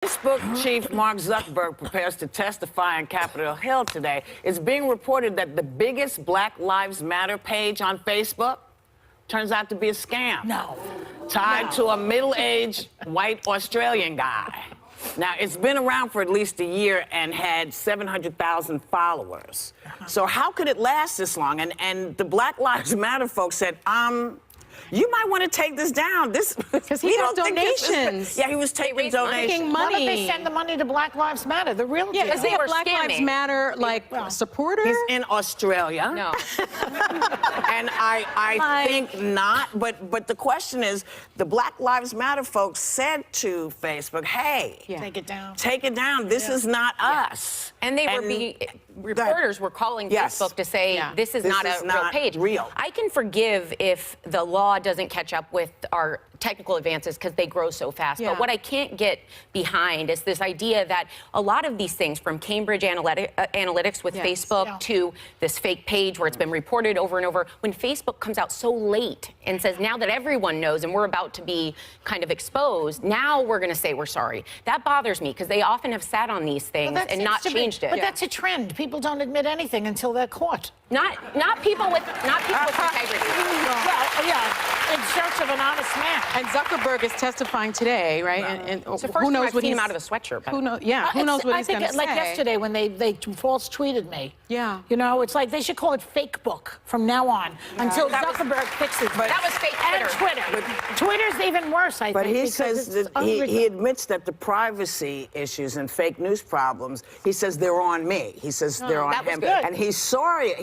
Facebook chief Mark Zuckerberg prepares to testify on Capitol Hill today. It's being reported that the biggest Black Lives Matter page on Facebook turns out to be a scam. No. Tied to a middle-aged white Australian guy. Now, it's been around for at least a year and had 700,000 followers. So how could it last this long? And the Black Lives Matter folks said, you might want to take this down. Because he has donations. Yeah, he was taking donations. Why don't they send the money to Black Lives Matter? The real deal. Is he a Black Lives Matter supporter? He's in Australia. No. And I think not. But the question is, the Black Lives Matter folks said to Facebook, hey, take it down. Take it down. This is not us. And they were reporters were calling Facebook to say this is not a real page. I can forgive if the law doesn't catch up with our technical advances because they grow so fast. But what I can't get behind is this idea that a lot of these things, from Cambridge Analytics with Facebook to this fake page where it's been reported over and over, when Facebook comes out so late and says, now that everyone knows and we're about to be kind of exposed, now we're going to say we're sorry. That bothers me because they often have sat on these things and not changed it. But that's a trend. People don't admit anything until they're caught. Not people with integrity. Well, yeah, in search of an honest man. And Zuckerberg is testifying today, right? And it's the first who time knows I've what seen he's him out of the sweatshirt. Who knows? Yeah, who knows what he's going to say? Like yesterday when they false tweeted me. Yeah. You know, it's like they should call it fake book from now on until Zuckerberg fixes it. That was fake Twitter. And Twitter. Twitter's even worse, I think. But he says that he admits that the privacy issues and fake news problems, he says they're on me. He says they're on him. And he's sorry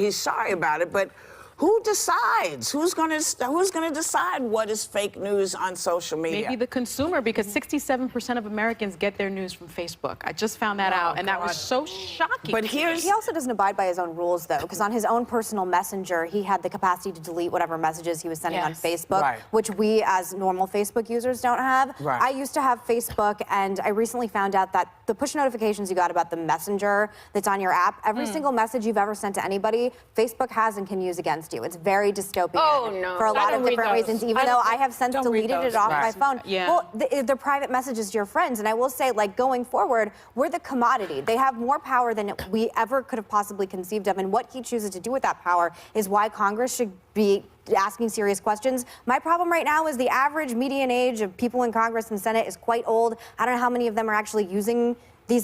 about it, but who decides? Who's going to decide what is fake news on social media? Maybe the consumer, because 67% of Americans get their news from Facebook. I just found that out, and that was so shocking. But he also doesn't abide by his own rules, though, because on his own personal messenger, he had the capacity to delete whatever messages he was sending on Facebook, which we as normal Facebook users don't have. I used to have Facebook, and I recently found out that the push notifications you got about the messenger that's on your app, every single message you've ever sent to anybody, Facebook has and can use against you. It's very dystopian for a lot of different reasons, even though I have since deleted it off my phone. Well, they're private messages to your friends, and I will say, like, going forward, we're the commodity. They have more power than we ever could have possibly conceived of, and what he chooses to do with that power is why Congress should be asking serious questions. My problem right now is the average median age of people in Congress and Senate is quite old. I don't know how many of them are actually using the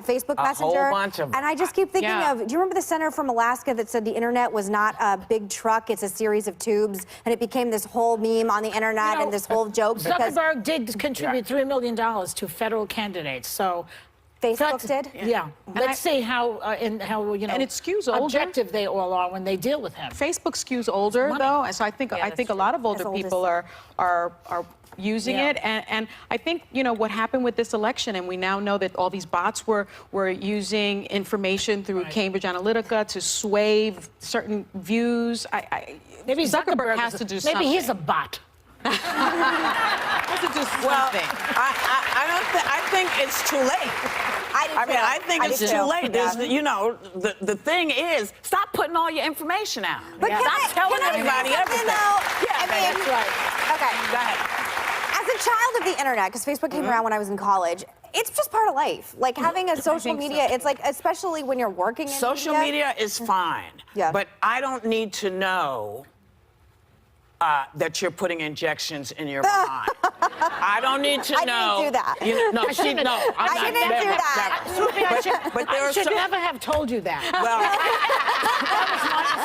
Facebook Messenger. A whole bunch of them. And I just keep thinking of, do you remember the senator from Alaska that said the internet was not a big truck, it's a series of tubes, and it became this whole meme on the internet and this whole joke? Zuckerberg did contribute $3 million to federal candidates, so... Facebook did? Yeah. Let's see how and it skews older. Objective they all are when they deal with him. Facebook skews older, though, and so I think a lot of older people are using it, and I think what happened with this election, and we now know that all these bots were using information through Cambridge Analytica to sway certain views. Maybe Zuckerberg has to do something. Maybe he's a bot. Has to do something. Well, I think it's too late. I think it's too late. The thing is, stop putting all your information out. But stop telling everybody everything. That's right. Okay. Go ahead. As a child of the internet, because Facebook came around when I was in college, it's just part of life. Like having a social media, it's like, especially when you're working in social media is fine. But I don't need to know that you're putting injections in your behind. I don't need to know. I didn't do that. I didn't do that. But I should never have told you that. Well,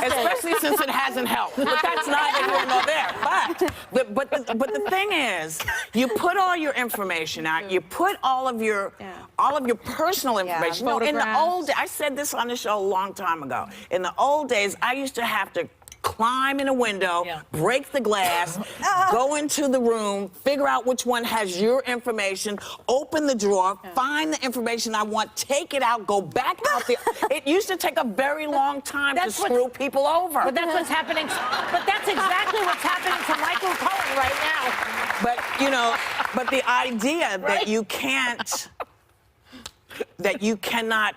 especially since it hasn't helped. But that's neither here nor there. But the thing is, you put all your information out. You put all of your personal information. In the old days, I said this on the show a long time ago. In the old days, I used to have to climb in a window, break the glass, go into the room, figure out which one has your information, open the drawer, find the information I want, take it out, go back out there. It used to take a very long time to screw people over. But that's what's happening. But that's exactly what's happening to Michael Cohen right now. But the idea that you cannot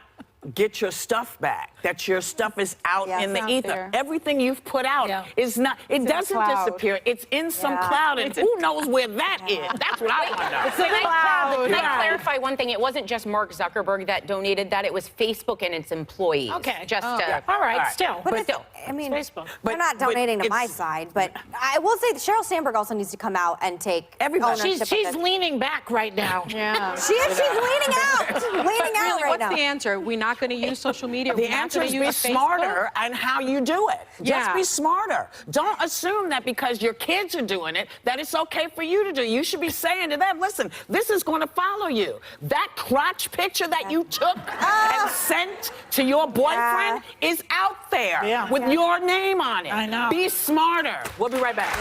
get your stuff back, that your stuff is out Yeah, in it's the out ether. there. Everything you've put out is not, it doesn't cloud. disappear. It's in some Yeah. cloud, and who knows where that is? That's what I want to know. Can I clarify one thing? It wasn't just Mark Zuckerberg that donated that. It was Facebook and its employees. Okay. Just All to, right, still. But still. I mean, It's Facebook. they're not donating to my it's- side, but I will say that Sheryl Sandberg also needs to come out and take Everybody. ownership She's of this. leaning back right now. Yeah. She's leaning out. She's leaning But out really, right what's now. the answer? We're not going to use social media. The We're not answer gonna is be use Facebook? smarter and how you do it. Just Yeah. be smarter. Don't assume that because your kids are doing it, that it's okay for you to do. You should be saying to them, listen, this is going to follow you. That crotch picture that you took and sent to your boyfriend is out there with your name on it. I know. Be smarter. We'll be right back.